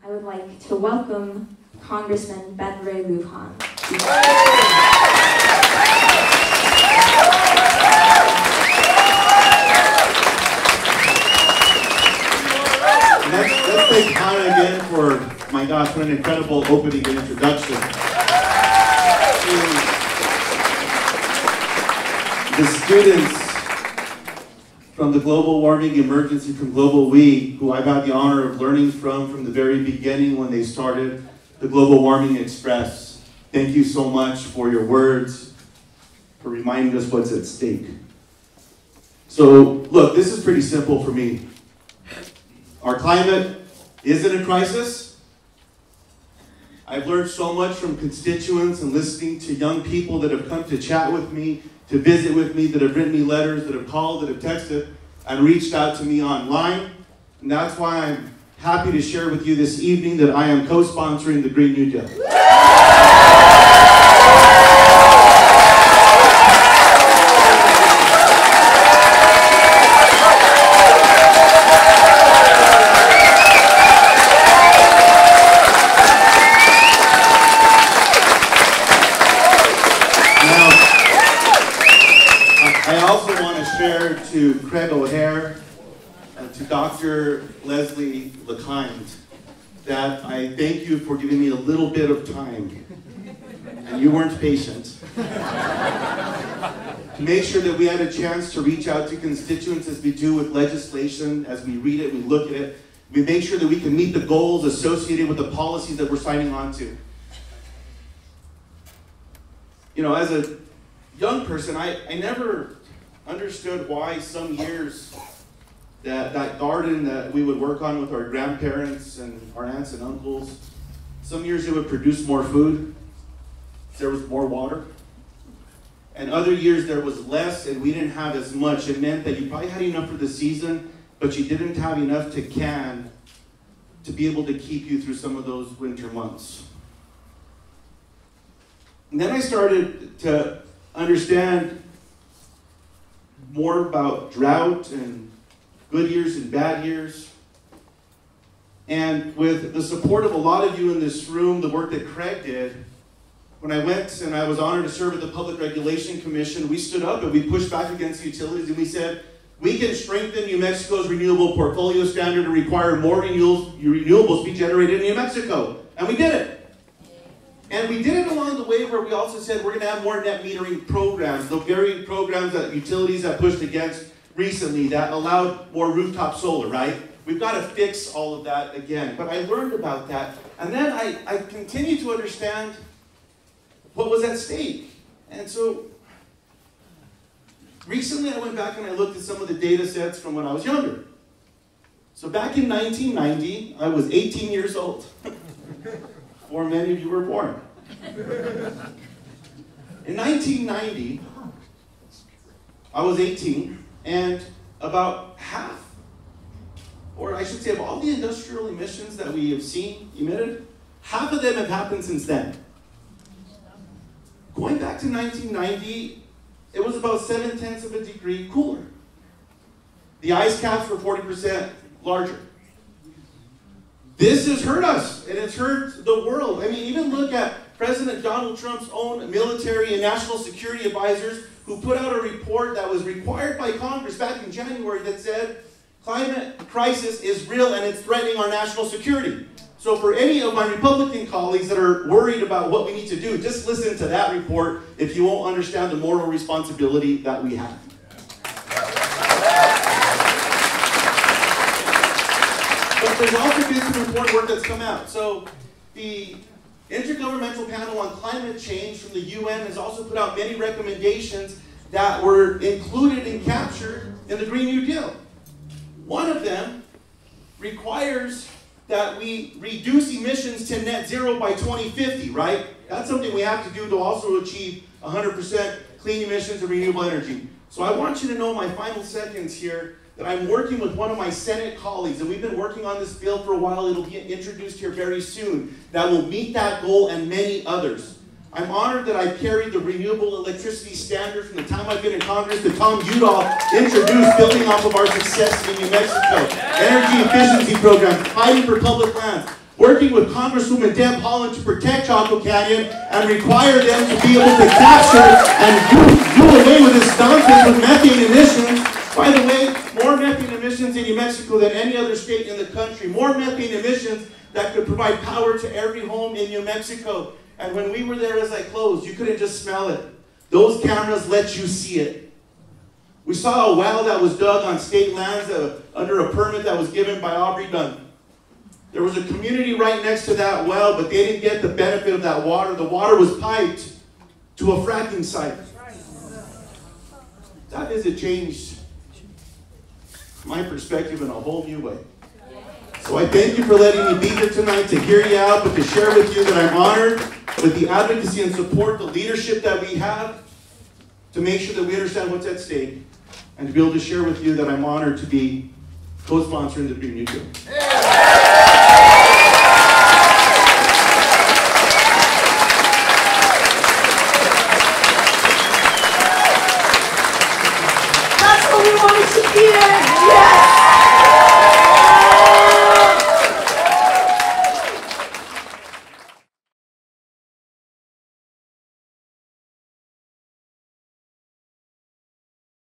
I would like to welcome Congressman Lujan. Let's thank Hannah again for, my gosh, what an incredible opening and introduction. The students from the Global Warming Emergency from Global We, who I've had the honor of learning from the very beginning when they started the Global Warming Express. Thank you so much for your words, for reminding us what's at stake. So, look, this is pretty simple for me. Our climate is in a crisis. I've learned so much from constituents and listening to young people that have come to chat with me, to visit with me, that have written me letters, that have called, that have texted, and reached out to me online. And that's why I'm happy to share with you this evening that I am co-sponsoring the Green New Deal. To Craig O'Hare and to Dr. Leslie LeKind, that I thank you for giving me a little bit of time, and you weren't patient, to make sure that we had a chance to reach out to constituents as we do with legislation, as we read it, we look at it, we make sure that we can meet the goals associated with the policies that we're signing on to. You know, as a young person, I never understood why some years that garden that we would work on with our grandparents and our aunts and uncles, some years it would produce more food, there was more water, and other years there was less and we didn't have as much. It meant that you probably had enough for the season, but you didn't have enough to can to be able to keep you through some of those winter months. And then I started to understand more about drought and good years and bad years. And with the support of a lot of you in this room, the work that Craig did, when I went and I was honored to serve at the Public Regulation Commission, we stood up and we pushed back against the utilities and we said, we can strengthen New Mexico's renewable portfolio standard and require more renewables be generated in New Mexico. And we did it. And we did it along the way where we also said we're going to have more net metering programs, the very programs that utilities have pushed against recently that allowed more rooftop solar, right? We've got to fix all of that again. But I learned about that. And then I continued to understand what was at stake. And so recently I went back and I looked at some of the data sets from when I was younger. So back in 1990, I was 18 years old. Before many of you were born. In 1990, I was 18, and about half, or I should say of all the industrial emissions that we have seen emitted, half of them have happened since then. Going back to 1990, it was about 0.7 of a degree cooler. The ice caps were 40% larger. This has hurt us, and it's hurt the world. I mean, even look at President Donald Trump's own military and national security advisors who put out a report that was required by Congress back in January that said, climate crisis is real and it's threatening our national security. So for any of my Republican colleagues that are worried about what we need to do, just listen to that report if you won't understand the moral responsibility that we have. But there's also been some important work that's come out. So the Intergovernmental Panel on Climate Change from the UN has also put out many recommendations that were included and captured in the Green New Deal. One of them requires that we reduce emissions to net zero by 2050, right? That's something we have to do to also achieve 100% clean emissions and renewable energy. So I want you to know my final seconds here that I'm working with one of my Senate colleagues, and we've been working on this bill for a while. It'll be introduced here very soon, that will meet that goal and many others. I'm honored that I carried the renewable electricity standard from the time I've been in Congress to Tom Udall introduced, building off of our success in New Mexico. Energy efficiency programs, fighting for public lands, working with Congresswoman Deb Haaland to protect Chaco Canyon and require them to be able to capture and do away with this nonsense with methane emissions. By the way, more methane emissions in New Mexico than any other state in the country. More methane emissions that could provide power to every home in New Mexico. And when we were there, as I closed, you couldn't just smell it. Those cameras let you see it. We saw a well that was dug on state lands under a permit that was given by Aubrey Dunn. There was a community right next to that well, but they didn't get the benefit of that water. The water was piped to a fracking site. That visit changed my perspective in a whole new way. So I thank you for letting me be here tonight to hear you out, but to share with you that I'm honored with the advocacy and support, the leadership that we have, to make sure that we understand what's at stake, and to be able to share with you that I'm honored to be co-sponsoring the Green New Deal.